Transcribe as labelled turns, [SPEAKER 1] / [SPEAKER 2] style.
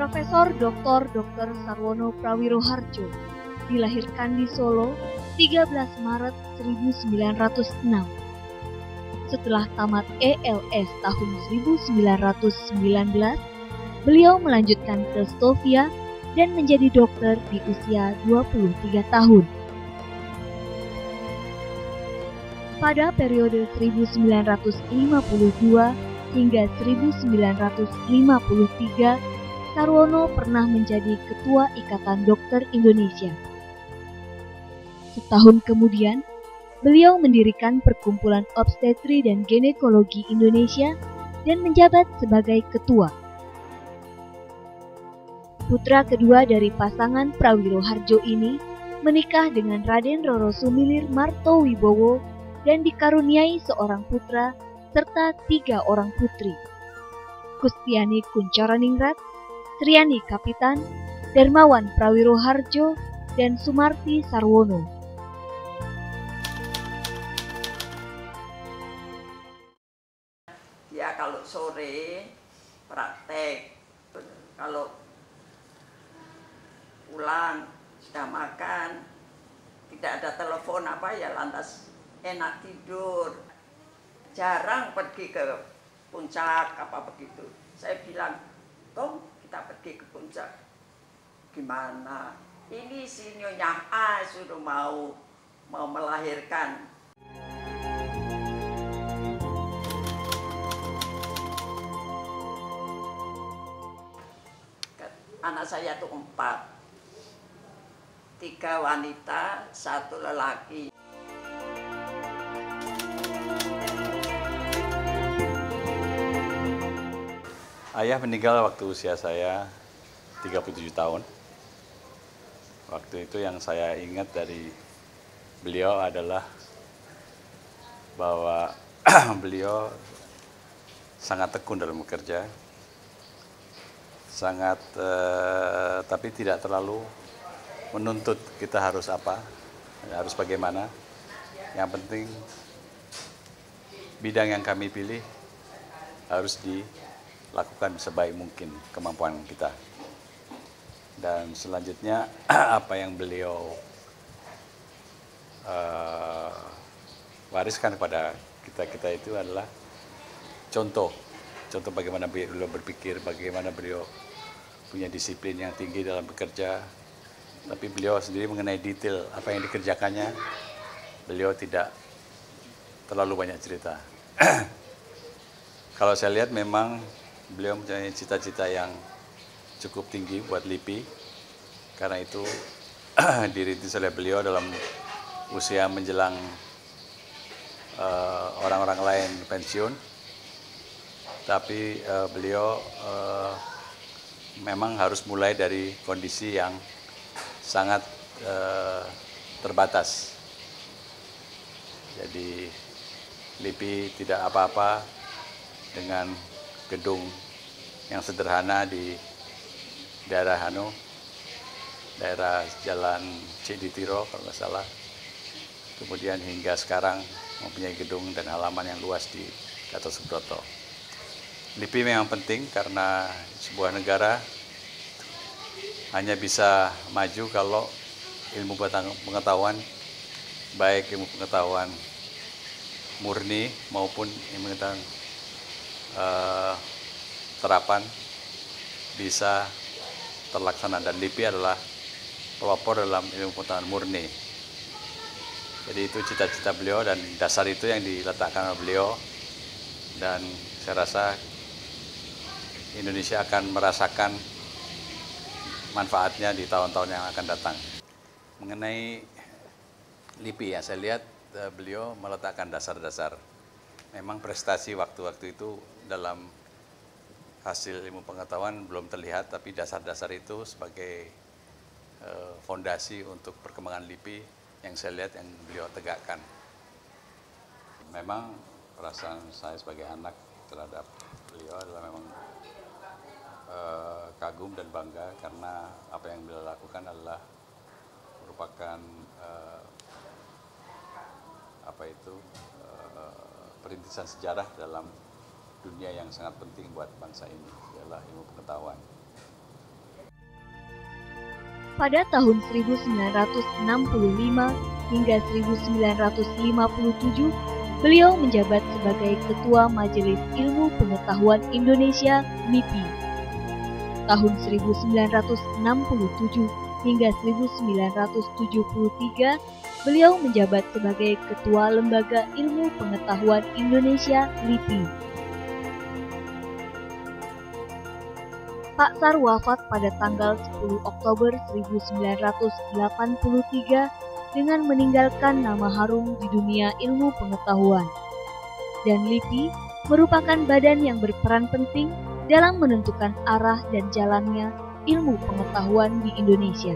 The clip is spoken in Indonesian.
[SPEAKER 1] Profesor Dr. Sarwono Prawiroharjo dilahirkan di Solo 13 Maret 1906. Setelah tamat ELS tahun 1919, beliau melanjutkan ke Sofia dan menjadi dokter di usia 23 tahun. Pada periode 1952 hingga 1953, Sarwono pernah menjadi Ketua Ikatan Dokter Indonesia. Setahun kemudian, beliau mendirikan Perkumpulan Obstetri dan Ginekologi Indonesia dan menjabat sebagai ketua. Putra kedua dari pasangan Prawiroharjo ini menikah dengan Raden Roro Sumilir Martowibowo dan dikaruniai seorang putra serta 3 orang putri: Kustiani Kuncoroningrat, Sriani Kapitan, Darmawan Prawiroharjo, dan Sumarti Sarwono.
[SPEAKER 2] Ya, kalau sore praktek, kalau pulang sudah makan, tidak ada telepon ya lantas enak tidur. Jarang pergi ke puncak begitu. Saya bilang, "Tom, kita pergi ke puncak." Gimana? Ini si Nyonya A sudah mau melahirkan. Anak saya tuh 4, 3 wanita, 1 lelaki.
[SPEAKER 3] Ayah meninggal waktu usia saya 37 tahun. Waktu itu yang saya ingat dari beliau adalah bahwa beliau sangat tekun dalam bekerja, sangat tapi tidak terlalu menuntut kita harus apa, harus bagaimana. Yang penting bidang yang kami pilih harus dilakukan sebaik mungkin kemampuan kita. Dan selanjutnya apa yang beliau wariskan kepada kita itu adalah contoh bagaimana beliau berpikir, bagaimana beliau punya disiplin yang tinggi dalam bekerja. Tapi beliau sendiri mengenai detail apa yang dikerjakannya, beliau tidak terlalu banyak cerita. Kalau saya lihat memang beliau mempunyai cita-cita yang cukup tinggi buat LIPI. Karena itu dirintis oleh beliau dalam usia menjelang orang-orang lain pensiun. Tapi beliau memang harus mulai dari kondisi yang sangat terbatas. Jadi LIPI tidak apa-apa dengan gedung yang sederhana di daerah daerah Jalan Ciditiro kalau nggak salah. Kemudian hingga sekarang mempunyai gedung dan halaman yang luas di Gatot Subroto. LIPI memang penting karena sebuah negara hanya bisa maju kalau ilmu pengetahuan, baik ilmu pengetahuan murni maupun ilmu pengetahuan terapan bisa terlaksana, dan LIPI adalah pelopor dalam ilmu pengetahuan murni. Jadi itu cita-cita beliau dan dasar itu yang diletakkan oleh beliau, dan saya rasa Indonesia akan merasakan manfaatnya di tahun-tahun yang akan datang. Mengenai LIPI saya lihat beliau meletakkan dasar-dasar. Memang prestasi waktu-waktu itu dalam hasil ilmu pengetahuan belum terlihat, tapi dasar-dasar itu sebagai fondasi untuk perkembangan LIPI yang saya lihat yang beliau tegakkan. Memang perasaan saya sebagai anak terhadap beliau adalah memang kagum dan bangga karena apa yang beliau lakukan adalah merupakan perintisan sejarah dalam dunia yang sangat penting buat bangsa ini, ialah ilmu pengetahuan.
[SPEAKER 1] Pada tahun 1965 hingga 1957, beliau menjabat sebagai Ketua Majelis Ilmu Pengetahuan Indonesia (MIPI). Tahun 1967 hingga 1973, beliau menjabat sebagai Ketua Lembaga Ilmu Pengetahuan Indonesia (LIPI). Pak Sar wafat pada tanggal 10 Oktober 1983 dengan meninggalkan nama harum di dunia ilmu pengetahuan. Dan LIPI merupakan badan yang berperan penting dalam menentukan arah dan jalannya ilmu pengetahuan di Indonesia.